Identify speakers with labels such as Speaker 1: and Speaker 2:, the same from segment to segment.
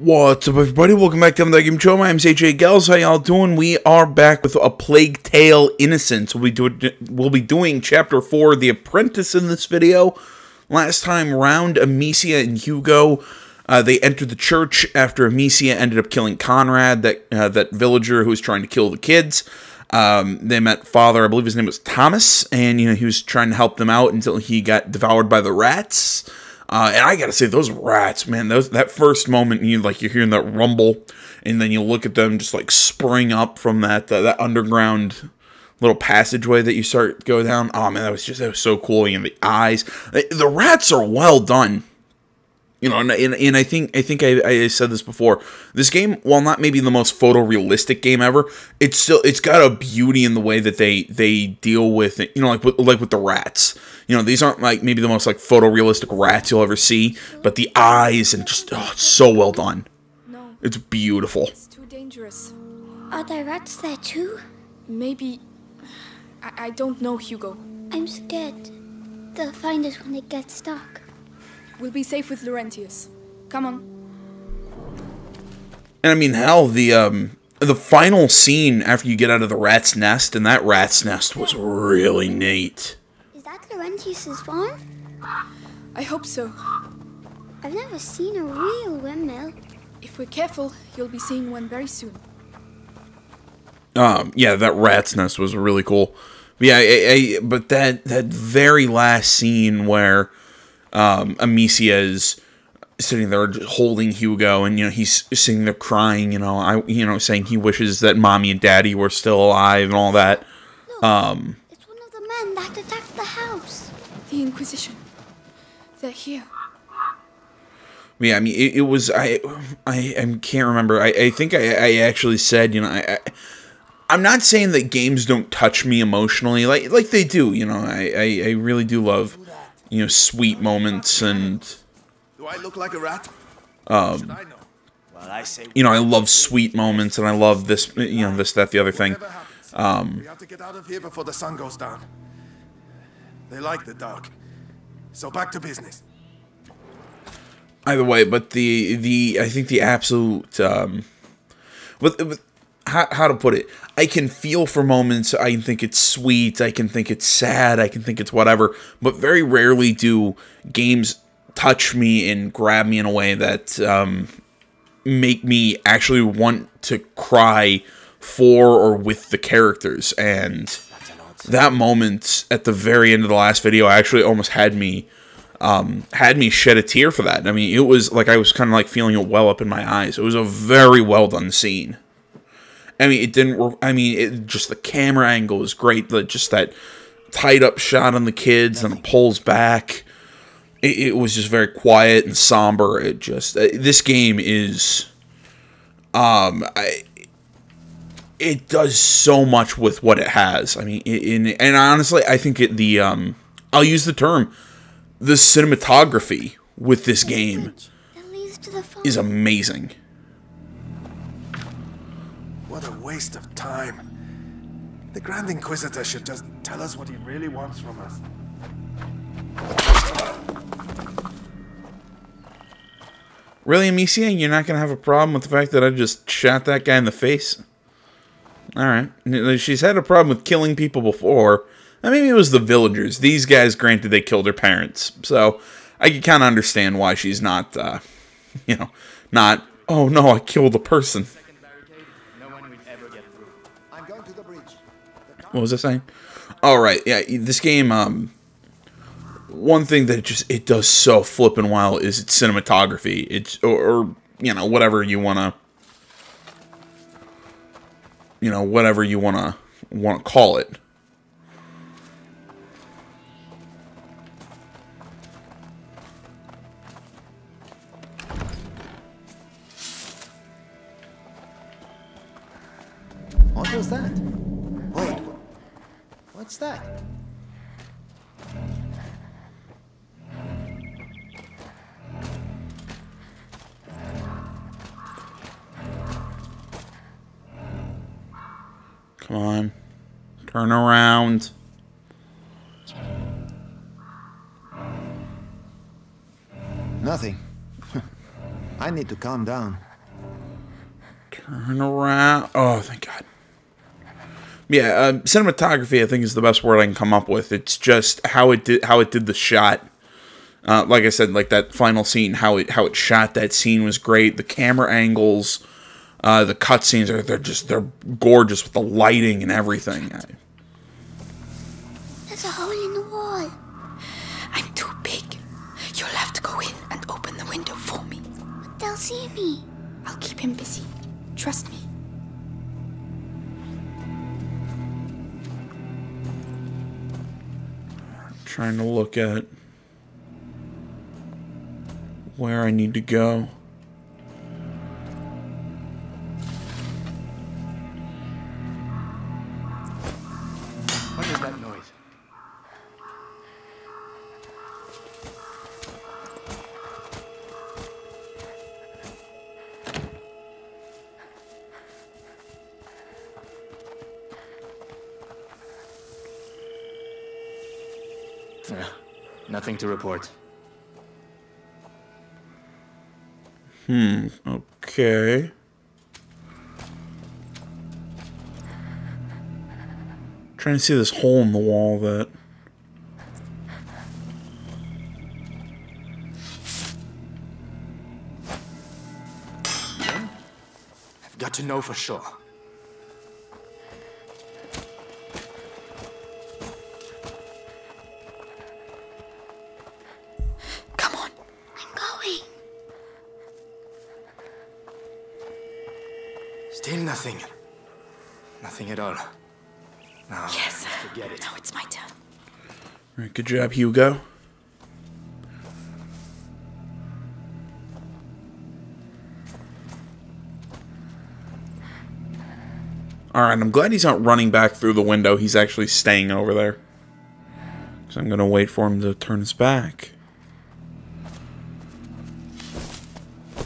Speaker 1: What's up, everybody? Welcome back to the Game Show. My name's AJ Gels. How y'all doing? We are back with A Plague Tale: Innocence. We'll be doing Chapter 4, The Apprentice, in this video. Last time round, Amicia and Hugo, they entered the church after Amicia ended up killing Conrad, that villager who was trying to kill the kids. They met Father, I believe his name was Thomas, and he was trying to help them out until he got devoured by the rats. And I gotta say, those rats, man, that first moment, you're hearing that rumble, and then you look at them just like spring up from that underground little passageway that you start to go down. Oh man, that was so cool. The eyes, the rats are well done. And I think I said this before. This game, while not maybe the most photorealistic game ever, it's got a beauty in the way that they deal with it. Like with the rats. These aren't like maybe the most like photorealistic rats you'll ever see, but the eyes and just it's so well done.
Speaker 2: No,
Speaker 1: it's beautiful.
Speaker 2: It's too dangerous.
Speaker 3: Are there rats there too?
Speaker 2: Maybe. I don't know, Hugo.
Speaker 3: I'm scared. They'll find us when it gets dark.
Speaker 2: We'll be safe with Laurentius. Come on.
Speaker 1: And I mean, hell, the final scene after you get out of the rat's nest, and that rat's nest was really neat.
Speaker 3: Is that Laurentius's farm?
Speaker 2: I hope so.
Speaker 3: I've never seen a real windmill.
Speaker 2: If we're careful, you'll be seeing one very soon.
Speaker 1: Yeah, that rat's nest was really cool. But yeah, but that very last scene where Amicia is sitting there holding Hugo, and he's sitting there crying, saying he wishes that Mommy and Daddy were still alive and all that.
Speaker 3: Look, it's one of the men that attacked the house.
Speaker 2: The Inquisition. They're here.
Speaker 1: Yeah, I mean, it was I can't remember. I think I actually said, I'm not saying that games don't touch me emotionally, like they do. I really do love sweet moments, and
Speaker 4: do I look like a rat?
Speaker 1: I love sweet moments, and I love this, this, that, the other thing.
Speaker 4: We have to get out of here before the sun goes down. They like the dark, so back to business.
Speaker 1: Either way, but I think the absolute with how to put it, I can feel for moments. I can think it's sweet, I can think it's sad, I can think it's whatever, but very rarely do games touch me and grab me in a way that make me actually want to cry for or with the characters. And that moment at the very end of the last video actually almost had me shed a tear for that. I mean, it was like I was kind of like feeling it well up in my eyes. It was a very well done scene. I mean, just the camera angle is great. Just that tight up shot on the kids and it pulls back. It was just very quiet and somber. This game is, it does so much with what it has. I mean, and honestly, I think I'll use the term, the cinematography with this game is amazing.
Speaker 4: What a waste of time. The Grand Inquisitor should just tell us what he really wants from us.
Speaker 1: Really, Amicia? You're not going to have a problem with the fact that I just shot that guy in the face? Alright. She's had a problem with killing people before. Maybe it was the villagers. These guys, granted, they killed their parents. So, I can kind of understand why she's not, not, oh no, I killed a person. What was I saying? Alright, yeah, this game, one thing that it does so flippin' well is its cinematography. It's, or whatever you wanna, whatever you wanna call it.
Speaker 5: What was that? Wait, what's that?
Speaker 1: Come on. Turn around.
Speaker 5: Nothing. I need to calm down.
Speaker 1: Turn around. Oh, thank God. Yeah, cinematography, I think, is the best word I can come up with. It's just how it did the shot. Like I said, like that final scene, how it shot that scene was great. The camera angles, the cutscenes they're gorgeous with the lighting and everything.
Speaker 3: There's a hole in the wall.
Speaker 2: I'm too big. You'll have to go in and open the window for me.
Speaker 3: But they'll see me.
Speaker 2: I'll keep him busy. Trust me.
Speaker 1: Trying to look at where I need to go.
Speaker 5: What is that noise?
Speaker 6: Nothing to report.
Speaker 1: Okay. Trying to see this hole in the wall that...
Speaker 6: I've got to know for sure.
Speaker 2: Come on.
Speaker 3: I'm going.
Speaker 6: Still nothing. Nothing at all. No,
Speaker 2: Yes.
Speaker 6: forget it.
Speaker 2: Now it's my turn.
Speaker 1: All right, good job, Hugo. Alright, I'm glad he's not running back through the window. He's actually staying over there. So I'm going to wait for him to turn his back.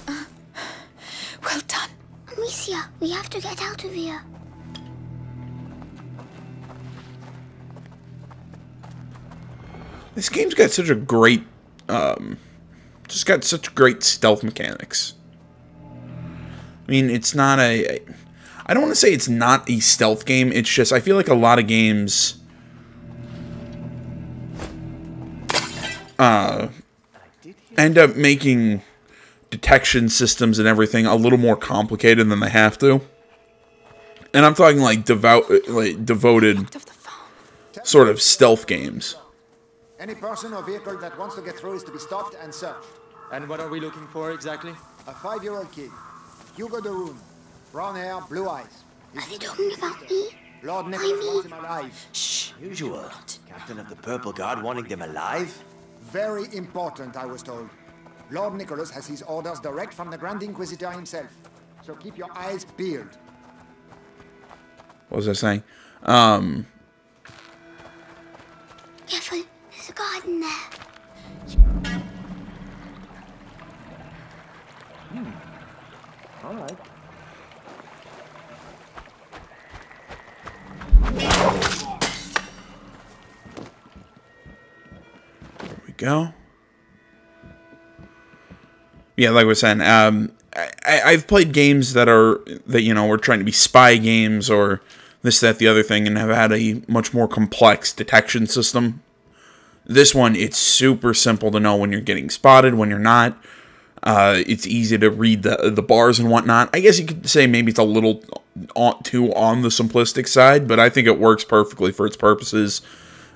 Speaker 2: Well done.
Speaker 3: Amicia, we have to get out of here.
Speaker 1: This game's got such a great, just got such great stealth mechanics. I mean, it's not a... I don't want to say it's not a stealth game. It's just, I feel like a lot of games end up making detection systems and everything a little more complicated than they have to. And I'm talking like devoted
Speaker 2: Of the phone.
Speaker 1: sort of stealth games.
Speaker 5: Any person or vehicle that wants to get through is to be stopped and searched.
Speaker 6: And what are we looking for exactly?
Speaker 5: A 5-year-old kid, Hugo de Rune, brown hair, blue eyes.
Speaker 3: Are they talking about me?
Speaker 5: Lord Nicholas wants him alive.
Speaker 2: Shh.
Speaker 7: Usual. Captain of the Purple Guard wanting them alive?
Speaker 5: Very important, I was told. Lord Nicholas has his orders direct from the Grand Inquisitor himself. So keep your eyes peeled.
Speaker 1: What was I saying?
Speaker 3: Careful, there's a garden there.
Speaker 5: All right.
Speaker 1: There we go. Yeah, like I was saying, I've played games that you know, were trying to be spy games or this, that, the other thing, and have had a much more complex detection system. This one, it's super simple to know when you're getting spotted, when you're not. It's easy to read the bars and whatnot. I guess you could say maybe it's a little too on the simplistic side, but I think it works perfectly for its purposes.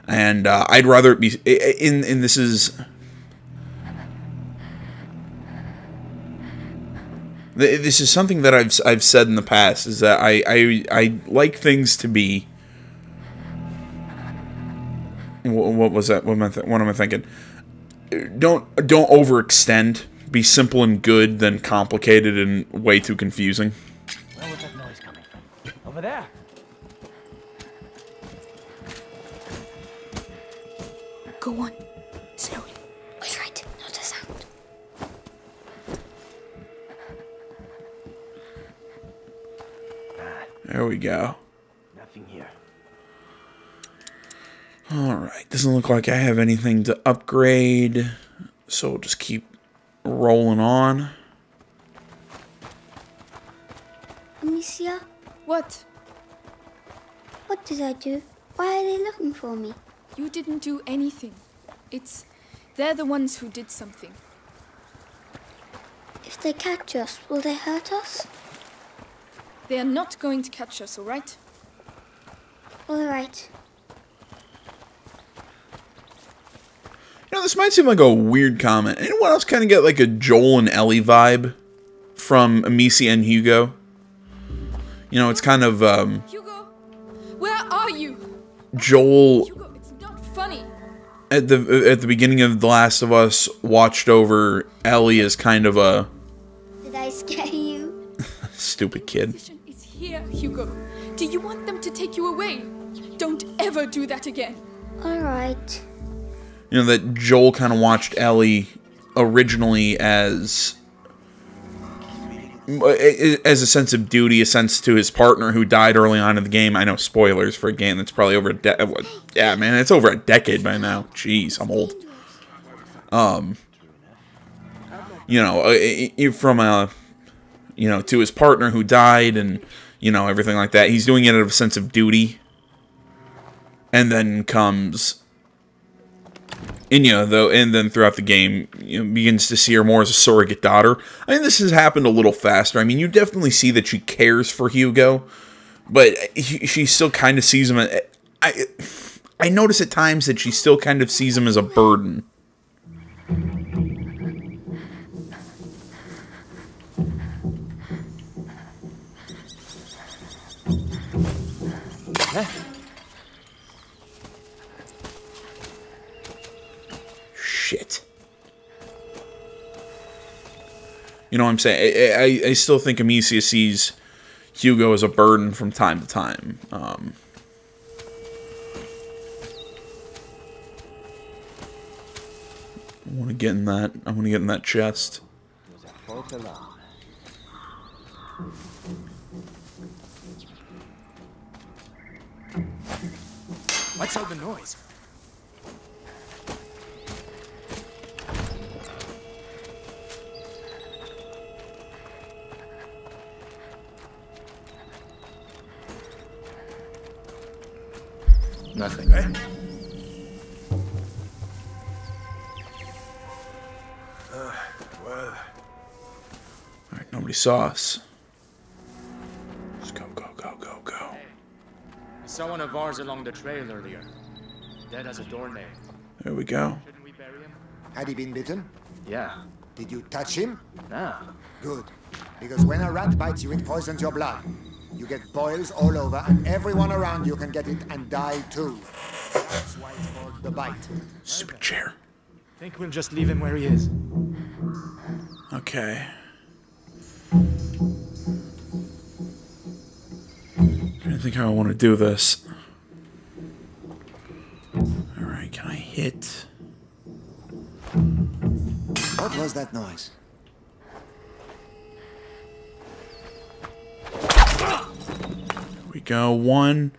Speaker 1: And I'd rather it be in this is. This is something that I've said in the past, is that I like things to be... What was that? What am I thinking? Don't overextend. Be simple and good, than complicated and way too confusing.
Speaker 7: Where was that noise coming from? Over there.
Speaker 2: Go on. Slowly.
Speaker 3: Wait, right, not a sound.
Speaker 1: There we go.
Speaker 7: Nothing here.
Speaker 1: Alright, doesn't look like I have anything to upgrade, so we'll just keep rolling on.
Speaker 3: Amicia?
Speaker 2: What?
Speaker 3: What did I do? Why are they looking for me?
Speaker 2: You didn't do anything. They're the ones who did something.
Speaker 3: If they catch us, will they hurt us?
Speaker 2: They are not going to catch us, all right?
Speaker 3: All right.
Speaker 1: You know, this might seem like a weird comment. Anyone else kind of get like a Joel and Ellie vibe from Amicia and Hugo? You know, it's kind of,
Speaker 2: Hugo, where are you?
Speaker 1: Joel,
Speaker 2: Hugo, it's not funny.
Speaker 1: at the beginning of The Last of Us, watched over Ellie as kind of a
Speaker 3: Did I scare you?
Speaker 1: stupid kid.
Speaker 2: Inquisition is here, Hugo. Do you want them to take you away? Don't ever do that again.
Speaker 3: All right.
Speaker 1: You know, that Joel kind of watched Ellie originally as a sense of duty, a sense to his partner who died early on in the game. I know, spoilers for a game that's probably over yeah, man, it's over a decade by now. Jeez, I'm old. You know, from you know, to his partner who died and, you know, everything like that. He's doing it out of a sense of duty. And then comes Inya, though, and then throughout the game, you know, begins to see her more as a surrogate daughter. I mean, this has happened a little faster. I mean, you definitely see that she cares for Hugo, but she still kind of sees him as... I notice at times that she still kind of sees him as a burden. Shit. You know what I'm saying? I still think Amicia sees Hugo as a burden from time to time. I want to get in that. I want to get in that chest.
Speaker 6: What's all the noise? Nothing.
Speaker 4: Well,
Speaker 1: Alright, nobody saw us. Just go, go, go, go, go.
Speaker 6: I saw one of ours along the trail earlier. Dead as a doornail.
Speaker 1: There we go.
Speaker 6: Shouldn't we bury him?
Speaker 5: Had he been bitten?
Speaker 6: Yeah.
Speaker 5: Did you touch him?
Speaker 6: Nah.
Speaker 5: Good. Because when a rat bites you, it poisons your blood. You get boils all over, and everyone around you can get it and die too. That's why it's called the bite.
Speaker 1: Stupid chair.
Speaker 6: Think we'll just leave him where he is.
Speaker 1: Okay. I think how I want to do this. Alright, can I hit?
Speaker 5: What was that noise?
Speaker 1: We go 1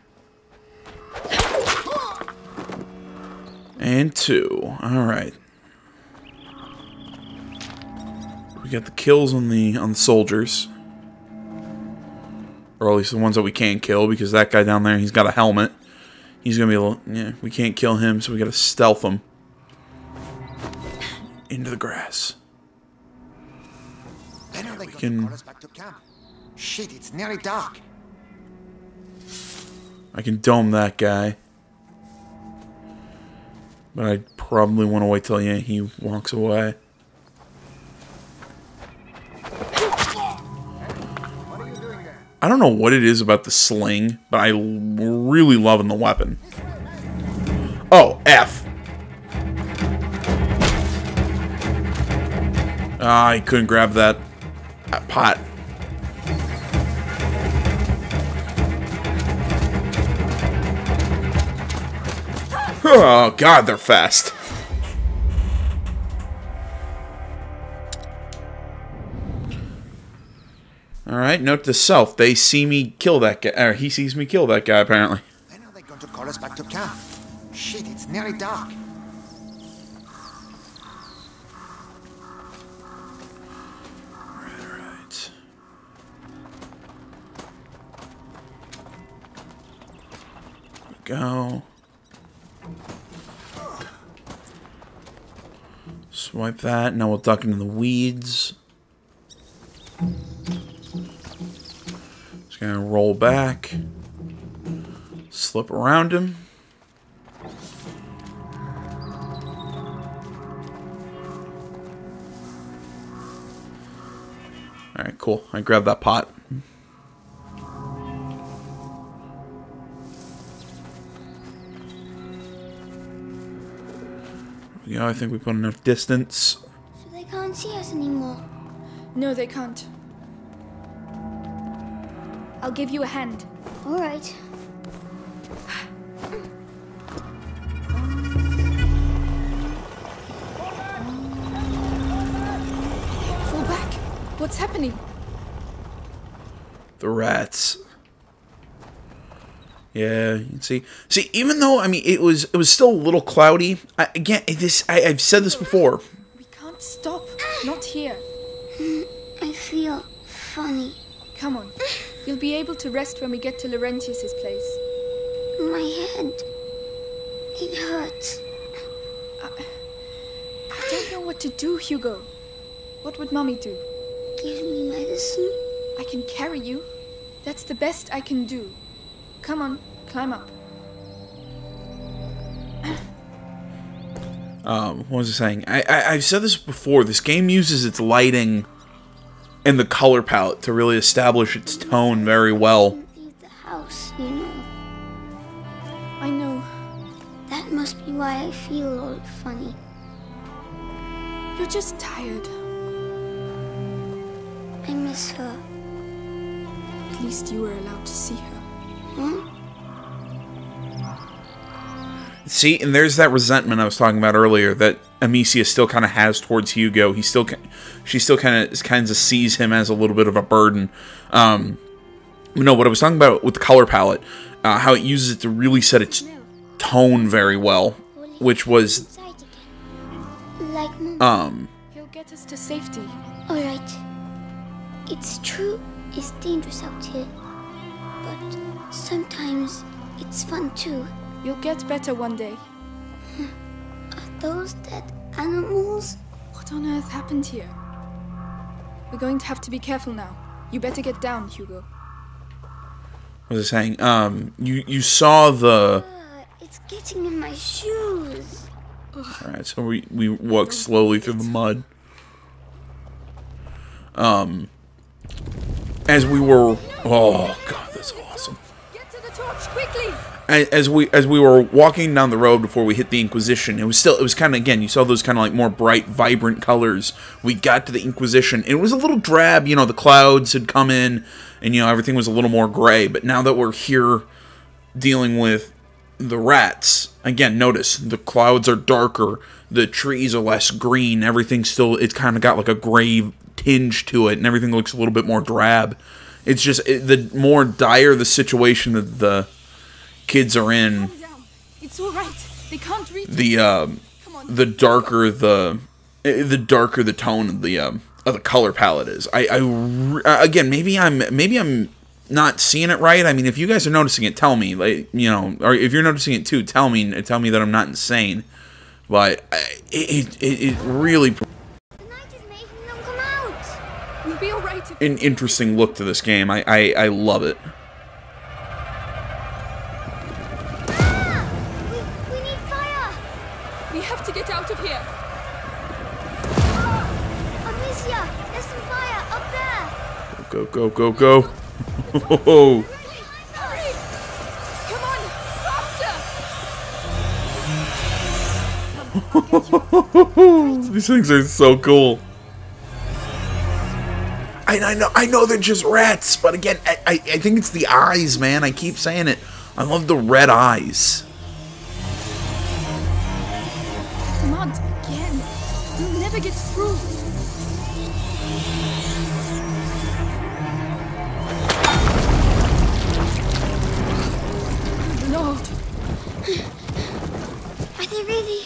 Speaker 1: and 2. Alright. We got the kills on the soldiers. Or at least the ones that we can't kill, because that guy down there, he's got a helmet. He's gonna be a little... Yeah, we can't kill him, so we gotta stealth him. Into the grass.
Speaker 5: When are they
Speaker 1: we
Speaker 5: going
Speaker 1: can-
Speaker 5: to call us back to camp? Shit, it's nearly dark.
Speaker 1: I can dome that guy. But I probably want to wait till he walks away.
Speaker 5: What are you doing there?
Speaker 1: I don't know what it is about the sling, but I'm really loving the weapon. Oh, F. Ah, I couldn't grab that pot. Oh, God, they're fast. Alright, note to self. They see me kill that guy. Or he sees me kill that guy, apparently.
Speaker 5: When are they going to call us back to camp? Shit, it's nearly dark.
Speaker 1: Alright. go. Swipe that. Now we'll duck into the weeds. Just gonna roll back. Slip around him. Alright, cool. I grabbed that pot. Yeah, I think we put enough distance.
Speaker 3: So they can't see us anymore.
Speaker 2: No, they can't. I'll give you a hand.
Speaker 3: All right.
Speaker 2: Fall back. What's happening?
Speaker 1: The rats. Yeah, you can see. See, even though I mean it was still a little cloudy. I've said this before.
Speaker 2: We can't stop. Not here.
Speaker 3: I feel funny.
Speaker 2: Come on. You'll be able to rest when we get to Laurentius's place.
Speaker 3: My head. It hurts.
Speaker 2: I don't know what to do, Hugo. What would Mommy do?
Speaker 3: Give me medicine.
Speaker 2: I can carry you. That's the best I can do. Come on, climb up.
Speaker 1: What was I saying? I've said this before. This game uses its lighting and the color palette to really establish its tone very well.
Speaker 3: Leave the house, you know.
Speaker 2: I know.
Speaker 3: That must be why I feel all funny.
Speaker 2: You're just tired.
Speaker 3: I miss her.
Speaker 2: At least you were allowed to see her.
Speaker 1: See, and there's that resentment I was talking about earlier that Amicia still kind of has towards Hugo. She still kind of sees him as a little bit of a burden. No, what I was talking about with the color palette, how it uses it to really set its tone very well, which was
Speaker 3: Like Mom.
Speaker 2: He'll get us to safety.
Speaker 3: All right. It's true. It's dangerous out here, but sometimes it's fun too.
Speaker 2: You'll get better one day.
Speaker 3: Are those dead animals?
Speaker 2: What on earth happened here? We're going to have to be careful now. You better get down, Hugo.
Speaker 1: What was I saying? You saw the...
Speaker 3: It's getting in my shoes.
Speaker 1: Alright, so we walked slowly through the mud. As we were... Oh, God, that's awesome.
Speaker 2: Get to the torch, quickly!
Speaker 1: As we were walking down the road before we hit the Inquisition, it was kind of, again, you saw those kind of like more bright, vibrant colors. We got to the Inquisition. It was a little drab, you know, the clouds had come in, and, you know, everything was a little more gray. But now that we're here dealing with the rats, again, notice, the clouds are darker, the trees are less green, everything's still, it's kind of got like a gray tinge to it, and everything looks a little bit more drab. It's just, the more dire the situation that the kids are in,
Speaker 2: it's all right. They can't reach
Speaker 1: the darker the tone of the color palette is. Again, maybe I'm not seeing it right. I mean, if you guys are noticing it, tell me. Like, you know, or if you're noticing it too, tell me that I'm not insane. But it really
Speaker 3: The night is making them come out.
Speaker 2: We'll be all right.
Speaker 1: An interesting look to this game. I love it.
Speaker 3: We need fire.
Speaker 2: We have to get out of here.
Speaker 3: Amicia, there's some fire up there.
Speaker 1: Go, go, go, go. Oh.
Speaker 2: Hurry! Come on, faster!
Speaker 1: These things are so cool. I know they're just rats, but again, I think it's the eyes, man. I keep saying it. I love the red eyes.
Speaker 2: Come on, again. We'll never get through. Lord.
Speaker 3: Are they really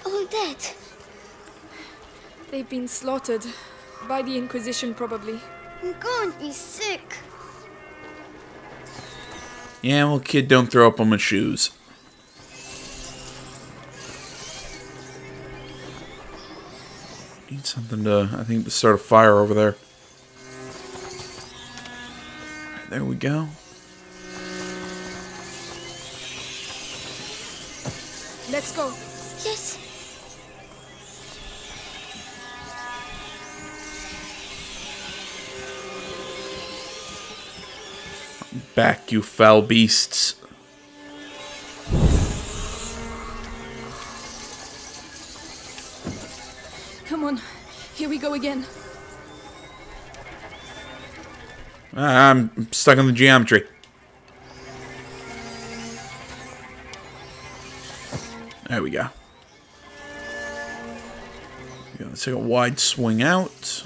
Speaker 3: all dead?
Speaker 2: They've been slaughtered. By the Inquisition, probably.
Speaker 3: I'm going to be sick.
Speaker 1: Yeah, well, kid, don't throw up on my shoes. Need something to, I think, to start a fire over there. Right, there we go.
Speaker 2: Let's go.
Speaker 3: Yes.
Speaker 1: Back, you foul beasts.
Speaker 2: Come on. Here we go again.
Speaker 1: I'm stuck on the geometry. There we go. Let's take a wide swing out.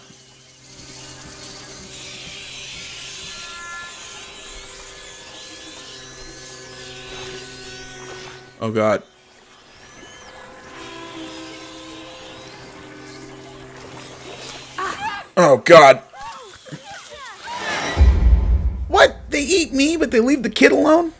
Speaker 1: Oh god. Oh god. What? They eat me, but they leave the kid alone?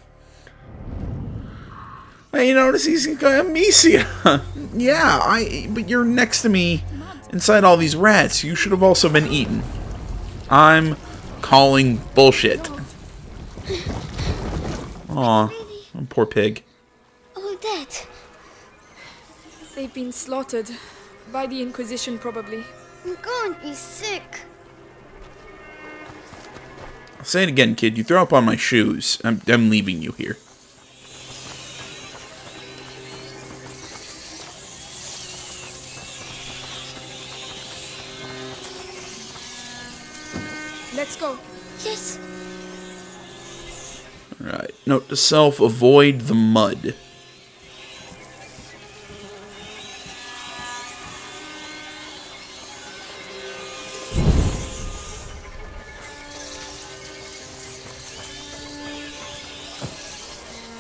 Speaker 1: Hey, you notice he's got amnesia. Yeah, but you're next to me inside all these rats. You should have also been eaten. I'm calling bullshit. Aw, poor pig.
Speaker 3: All dead.
Speaker 2: They've been slaughtered. By the Inquisition, probably.
Speaker 3: I'm going to be sick.
Speaker 1: I'll say it again, kid. You throw up on my shoes. I'm leaving you here.
Speaker 2: Let's go.
Speaker 3: Yes.
Speaker 1: Alright. Note to self, avoid the mud.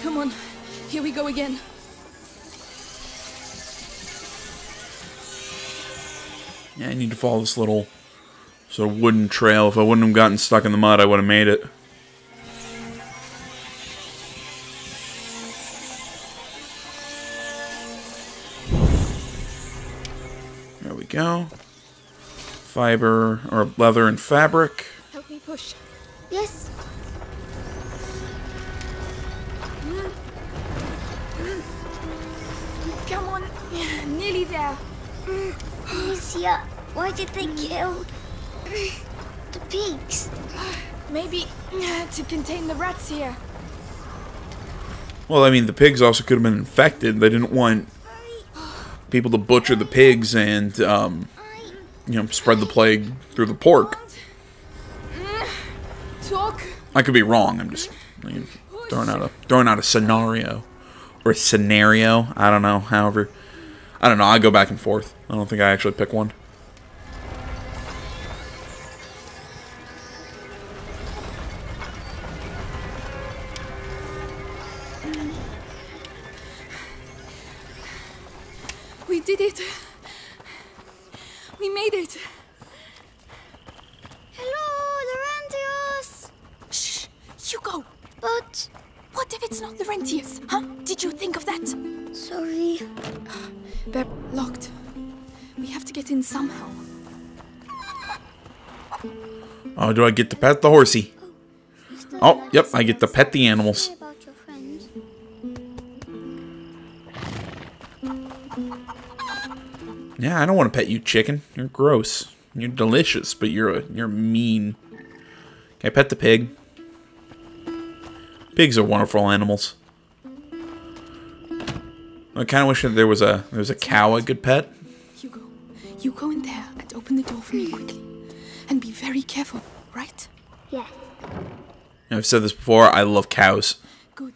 Speaker 2: Come on. Here we go again.
Speaker 1: Yeah, I need to follow this little sort of wooden trail. If I wouldn't have gotten stuck in the mud, I would have made it. There we go. Fiber, or leather and fabric.
Speaker 2: Help me push.
Speaker 3: Yes.
Speaker 2: Come on. Nearly there.
Speaker 3: Alicia, why did they kill the pigs?
Speaker 2: Maybe to contain the rats here.
Speaker 1: Well, I mean, the pigs also could have been infected. They didn't want people to butcher the pigs and, you know, spread the plague through the pork.
Speaker 2: Talk.
Speaker 1: I could be wrong. I'm just throwing out a scenario or a scenario. I don't know. However, I don't know. I go back and forth. I don't think I actually pick one.
Speaker 2: We did it. We made it.
Speaker 3: Hello, Laurentius.
Speaker 2: Shh. You go.
Speaker 3: But
Speaker 2: What if it's not Laurentius? Huh? Did you think of that?
Speaker 3: sorry.
Speaker 2: They're locked. We have to get in somehow.
Speaker 1: Oh, do I get to pet the horsey? Oh, yep, I get to pet the animals.
Speaker 3: Sorry about your friends.
Speaker 1: Yeah, I don't want to pet you, chicken. You're gross. You're delicious, but you're mean. Can I pet the pig? Pigs are wonderful animals. I kind of wish that there was a cow I could pet.
Speaker 2: Hugo, you go in there and open the door for me quickly. And be very careful, right?
Speaker 3: Yes.
Speaker 1: I've said this before, I love cows.
Speaker 2: Good.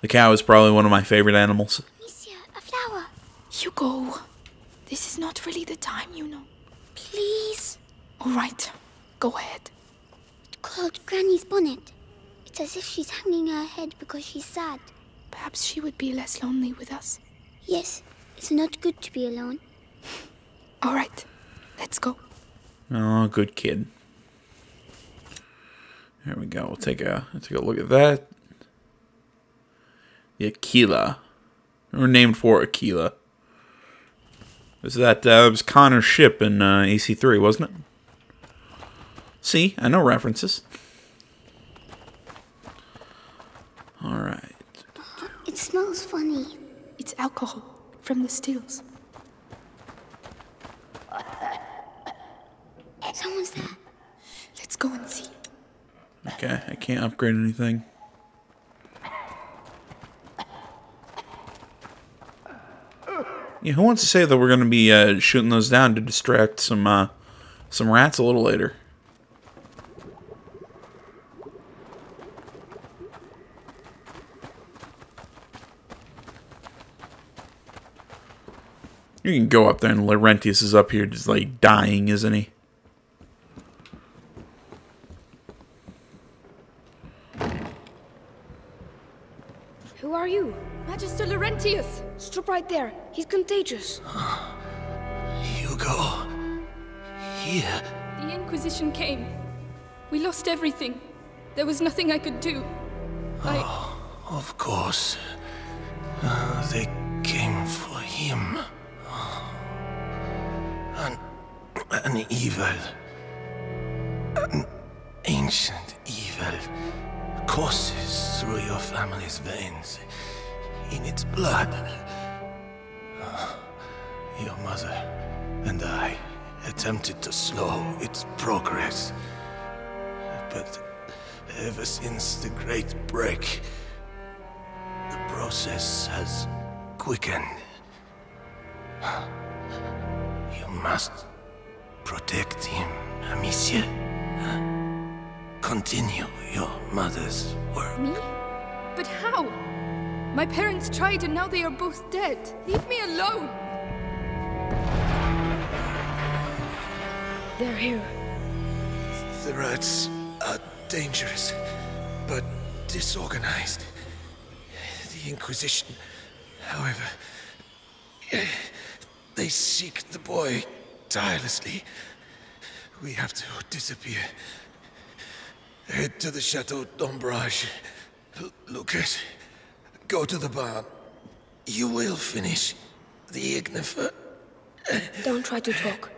Speaker 1: The cow is probably one of my favorite animals.
Speaker 3: Alicia, a flower.
Speaker 2: Hugo, this is not really the time, you know.
Speaker 3: Please.
Speaker 2: All right, go ahead.
Speaker 3: It's called Granny's bonnet. It's as if she's hanging her head because she's sad.
Speaker 2: Perhaps she would be less lonely with us.
Speaker 3: Yes, it's not good to be alone.
Speaker 2: All right, let's go.
Speaker 1: Oh, good kid. There we go. We'll take a look at that. The Aquila. We're named for Aquila. Was that it was Connor's ship in AC3, wasn't it? See, I know references. All right.
Speaker 3: It smells funny.
Speaker 2: It's alcohol from the stills.
Speaker 3: Someone's there.
Speaker 2: Let's go and see.
Speaker 1: Okay, I can't upgrade anything. Yeah, who wants to say that we're going to be shooting those down to distract some rats a little later? You can go up there, and Laurentius is up here just, like, dying, isn't he?
Speaker 8: Who are you?
Speaker 2: Magister Laurentius!
Speaker 8: Stop right there. He's contagious.
Speaker 9: Hugo. Here.
Speaker 2: The Inquisition came. We lost everything. There was nothing I could do.
Speaker 9: Of course. They came for him. An evil. An ancient evil courses through your family's veins. In its blood. Your mother and I attempted to slow its progress. But ever since the Great Break, the process has quickened. You must protect him, Amicia. Continue your mother's work.
Speaker 2: Me? But how? My parents tried and now they are both dead. Leave me alone!
Speaker 8: They're here.
Speaker 9: The rats are dangerous, but disorganized. The Inquisition, however, they seek the boy tirelessly. We have to disappear. Head to the Chateau d'Ombrage. Lucas, go to the barn. You will finish the Ignifer.
Speaker 8: Don't try to talk.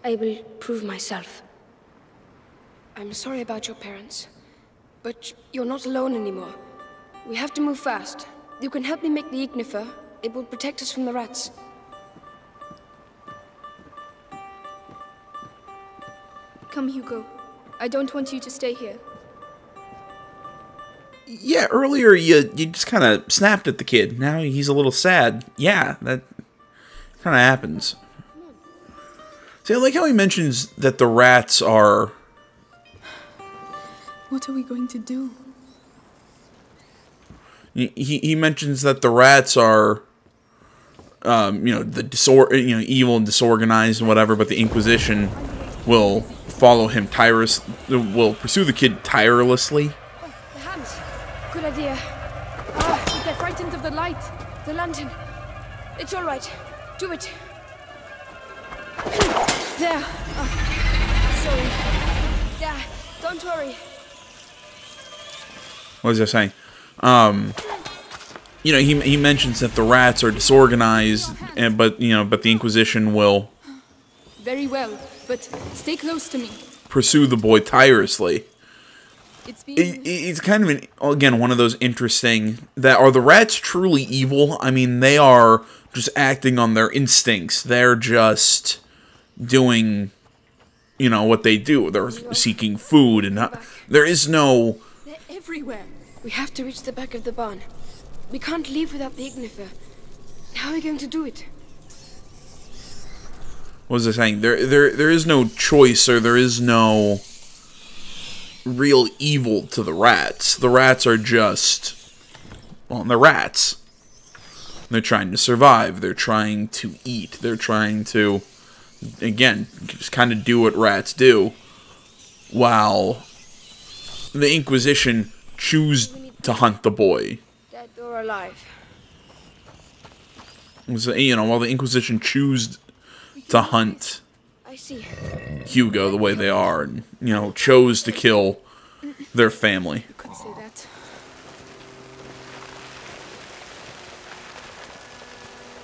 Speaker 8: I will prove myself. I'm sorry about your parents, but you're not alone anymore. We have to move fast. You can help me make the Ignifer. It will protect us from the rats.
Speaker 2: Come, Hugo. I don't want you to stay here.
Speaker 1: Yeah, earlier you just kind of snapped at the kid. Now he's a little sad. Yeah, that kind of happens. See, I like how he mentions that the rats are...
Speaker 2: What are we going to do?
Speaker 1: He mentions that the rats are, evil and disorganized and whatever, but the Inquisition will follow him will pursue the kid tirelessly.
Speaker 8: Oh, the hands. Good idea.
Speaker 2: But they're frightened of the light.
Speaker 8: The lantern. It's all right. Do it. There. Sorry. Yeah, don't worry.
Speaker 1: What was I saying? He mentions that the rats are disorganized, but the Inquisition will
Speaker 2: Very well, but stay close to me.
Speaker 1: pursue the boy tirelessly.
Speaker 2: It's
Speaker 1: Kind of one of those interesting that are the rats truly evil? I mean, they are just acting on their instincts. They're just doing, what they do. They're seeking food, and there is no.
Speaker 2: They're everywhere.
Speaker 8: We have to reach the back of the barn. We can't leave without the Ignifer. How are we going to do it?
Speaker 1: What was I saying? There is no choice, or there is no real evil to the rats. The rats are just, they're rats. They're trying to survive. They're trying to eat. They're trying to, again, just kind of do what rats do, while the Inquisition choose to hunt the boy.
Speaker 8: Dead or alive?
Speaker 1: While the Inquisition choose to hunt
Speaker 8: I see.
Speaker 1: Hugo the way they are, and chose to kill their family.
Speaker 2: You could say that.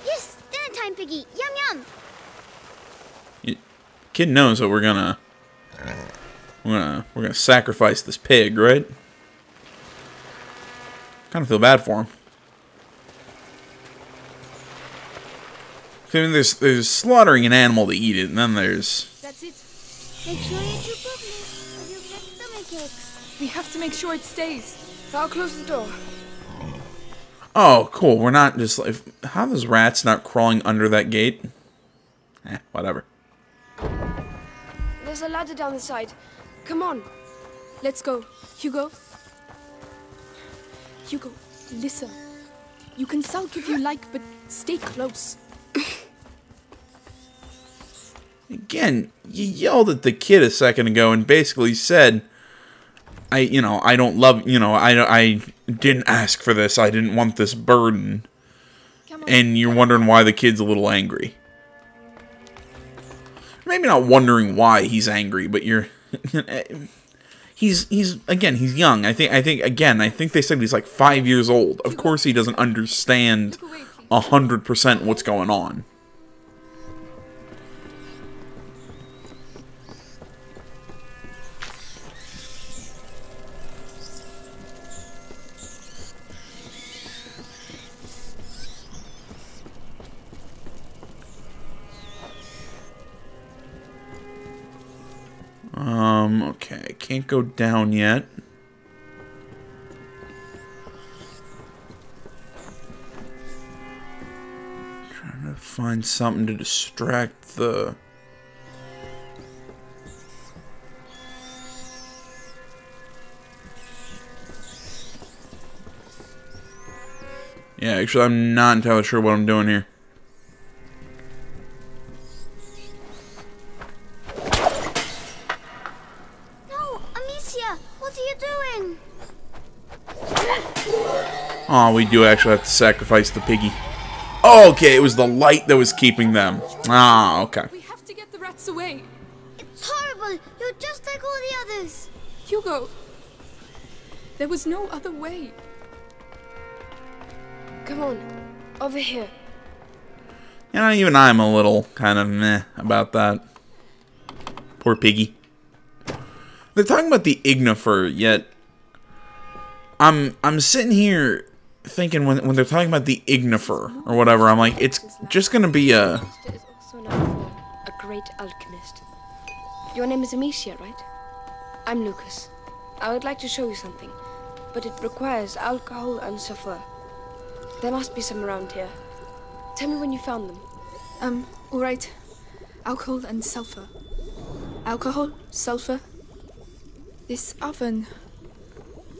Speaker 3: Yes, dinner time, Piggy. Yum yum.
Speaker 1: Kid knows that we're gonna sacrifice this pig, right? Kind of feel bad for him. I mean, there's slaughtering an animal to eat it, and then there's...
Speaker 2: That's it.
Speaker 3: Make sure you chew properly, or you'll get stomach aches.
Speaker 2: We have to make sure it stays.
Speaker 8: I'll close the door.
Speaker 1: Oh, cool. We're not just like... How are those rats not crawling under that gate? Whatever.
Speaker 8: There's a ladder down the side. Come on.
Speaker 2: Let's go. Hugo. Hugo, listen. You can sulk if you like, but stay close.
Speaker 1: Again, you yelled at the kid a second ago and basically said, I don't love, I didn't ask for this. I didn't want this burden. And you're wondering why the kid's a little angry. Maybe not wondering why he's angry, but you're he's young. I think they said he's like 5 years old. Of course he doesn't understand 100% what's going on. Okay, can't go down yet. Trying to find something to distract the... Yeah, actually, I'm not entirely sure what I'm doing here. Oh, we do actually have to sacrifice the piggy. Oh, okay, it was the light that was keeping them. Ah, okay.
Speaker 2: We have to get the rats away.
Speaker 3: It's horrible. You're just like all the others.
Speaker 2: Hugo, there was no other way.
Speaker 8: Come on, over here.
Speaker 1: You know, even I'm a little kind of meh about that. Poor piggy. They're talking about the Ignifer, yet I'm sitting here thinking when they're talking about the Ignifer or whatever, I'm like, it's just gonna be a...
Speaker 8: Is also known for a great alchemist. Your name is Amicia, right? I'm Lucas. I would like to show you something, but it requires alcohol and sulfur. There must be some around here. Tell me when you found them.
Speaker 2: Alright. Alcohol and sulfur. Alcohol, sulfur. This oven...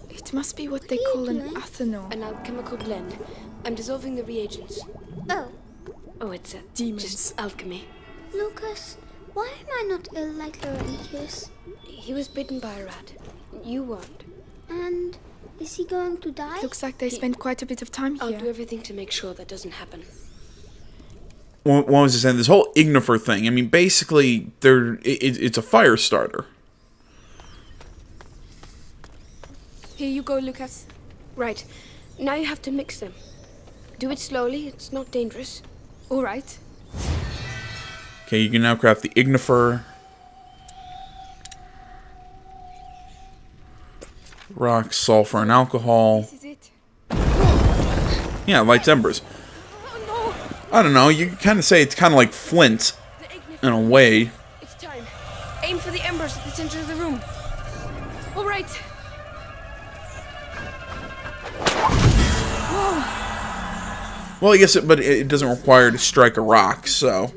Speaker 2: It must be what they call an athanol.
Speaker 8: An alchemical blend. I'm dissolving the reagents.
Speaker 3: Oh.
Speaker 8: Oh, it's a
Speaker 2: Demons.
Speaker 8: Just alchemy.
Speaker 3: Lucas, why am I not ill like Laurentius?
Speaker 8: He was bitten by a rat. You weren't.
Speaker 3: And is he going to die?
Speaker 2: Looks like they spent quite a bit of time
Speaker 8: I'll
Speaker 2: here.
Speaker 8: do everything to make sure that doesn't happen.
Speaker 1: What was I saying? This whole Ignifer thing, I mean, basically, it's a fire starter.
Speaker 2: Here you go, Lucas.
Speaker 8: Right. Now you have to mix them. Do it slowly. It's not dangerous.
Speaker 2: Alright.
Speaker 1: Okay, you can now craft the Ignifer. Rock, sulfur, and alcohol.
Speaker 2: This is it.
Speaker 1: Yeah, lights embers.
Speaker 2: Oh
Speaker 1: I don't know, you can kind of say it's kind of like flint, in a way.
Speaker 8: It's time. Aim for the embers at the center of the room.
Speaker 2: no! Alright.
Speaker 1: Well, I guess but it doesn't require to strike a rock, so...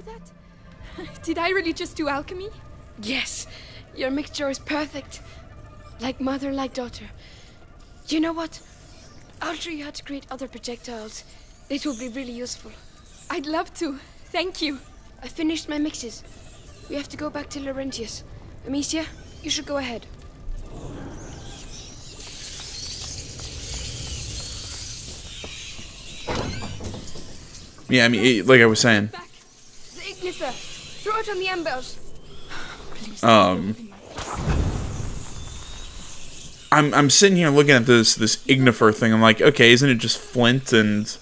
Speaker 2: Did I really just do alchemy?
Speaker 8: Yes. Your mixture is perfect. Like mother, like daughter. You know what? I'll show you how to create other projectiles. It will be really useful.
Speaker 2: I'd love to. Thank you.
Speaker 8: I finished my mixes. We have to go back to Laurentius. Amicia, you should go ahead.
Speaker 1: Yeah, I mean, like I was saying.
Speaker 8: Back. The Ignifer. Throw it on the embers.
Speaker 2: Please.
Speaker 1: I'm sitting here looking at this ignifer thing. I'm like, okay, isn't it just flint and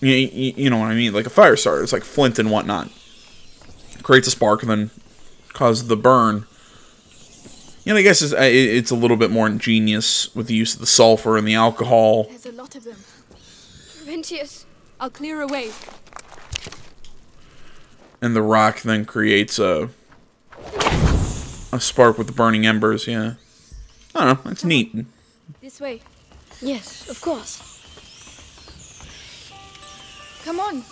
Speaker 1: you know what I mean? Like a fire starter. It's like flint and whatnot. Creates a spark and then causes the burn. You know, I guess it's a little bit more ingenious with the use of the sulfur and the alcohol.
Speaker 2: There's a lot of them.
Speaker 8: Vincius,
Speaker 2: I'll clear away.
Speaker 1: And the rock then creates a spark with the burning embers, yeah. I don't know, that's neat.
Speaker 2: This way.
Speaker 8: yes, of course.
Speaker 2: Come on.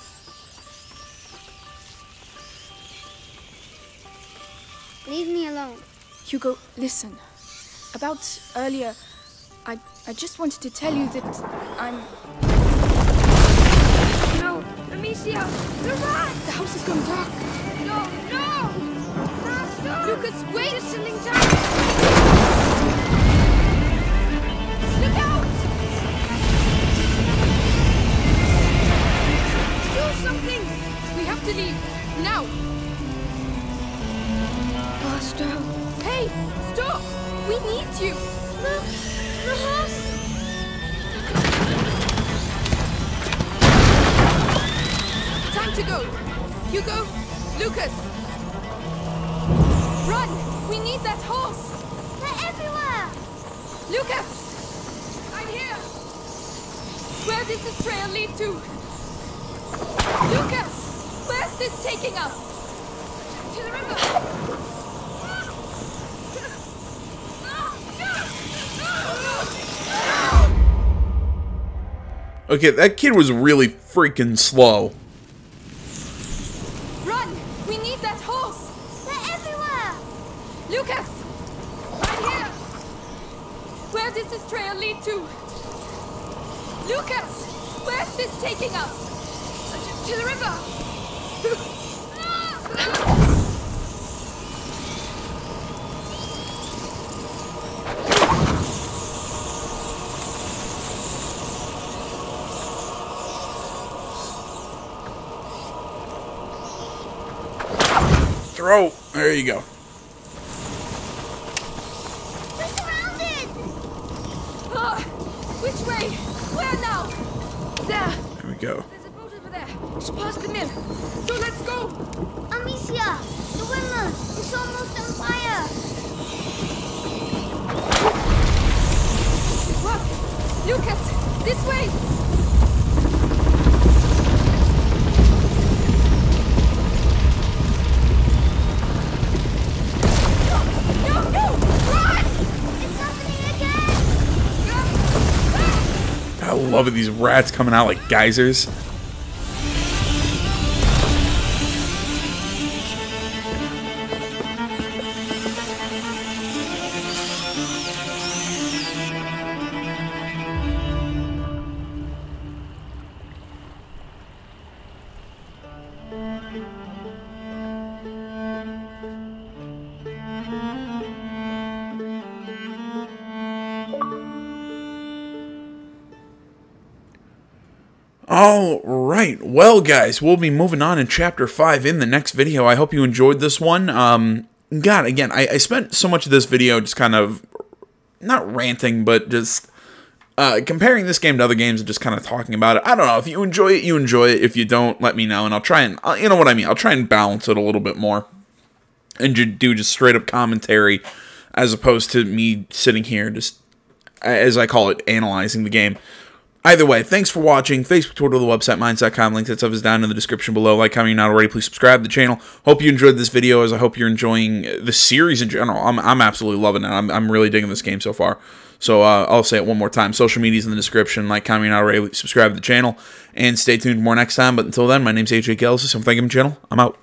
Speaker 3: Leave me alone.
Speaker 2: Hugo, listen. About earlier, I just wanted to tell you that I'm...
Speaker 8: No, Amicia, the rat!
Speaker 2: The house has gone dark.
Speaker 8: No, no! Master!
Speaker 2: Lucas, wait!
Speaker 8: It's settling down! Look out!
Speaker 2: Do something! We have to leave. Now!
Speaker 8: Master!
Speaker 2: Hey! Stop! We need you!
Speaker 8: The horse!
Speaker 2: Time to go! Hugo! Lucas! Run! We need that horse!
Speaker 3: They're everywhere!
Speaker 2: Lucas! I'm here! Where does this trail lead to? Lucas! Where's this taking us?
Speaker 8: To the river!
Speaker 1: Okay, that kid was really freaking slow.
Speaker 2: Run! We need that horse!
Speaker 3: They're everywhere!
Speaker 2: Lucas! I'm here! Where does this trail lead to? Lucas! Where's this taking us?
Speaker 8: To the river!
Speaker 1: Throw! There you go.
Speaker 3: We're surrounded!
Speaker 2: Ah! Which way? Where now?
Speaker 8: There!
Speaker 1: There we go.
Speaker 8: There's a boat over there, just past the mill.
Speaker 2: So let's go!
Speaker 3: Amicia, the windmill is almost on fire!
Speaker 2: What? Lucas! This way!
Speaker 1: I love it, these rats coming out like geysers. Alright, well guys, we'll be moving on in Chapter 5 in the next video. I hope you enjoyed this one. God, again, I spent so much of this video just kind of, not ranting, but just comparing this game to other games and just kind of talking about it. I don't know, if you enjoy it, you enjoy it. If you don't, let me know, and I'll try and, you know what I mean, I'll try and balance it a little bit more. And do just straight up commentary, as opposed to me sitting here just, as I call it, analyzing the game. Either way, thanks for watching. Facebook, Twitter, the website, Minds.com. Link that stuff is down in the description below. Like, comment, you're not already, please subscribe to the channel. Hope you enjoyed this video, as I hope you're enjoying the series in general. I'm absolutely loving it. I'm really digging this game so far. So I'll say it one more time. Social media's in the description. Like, comment, you're not already, subscribe to the channel. And stay tuned for more next time. But until then, my name's AJ Gales. I'm thanking the channel. I'm out.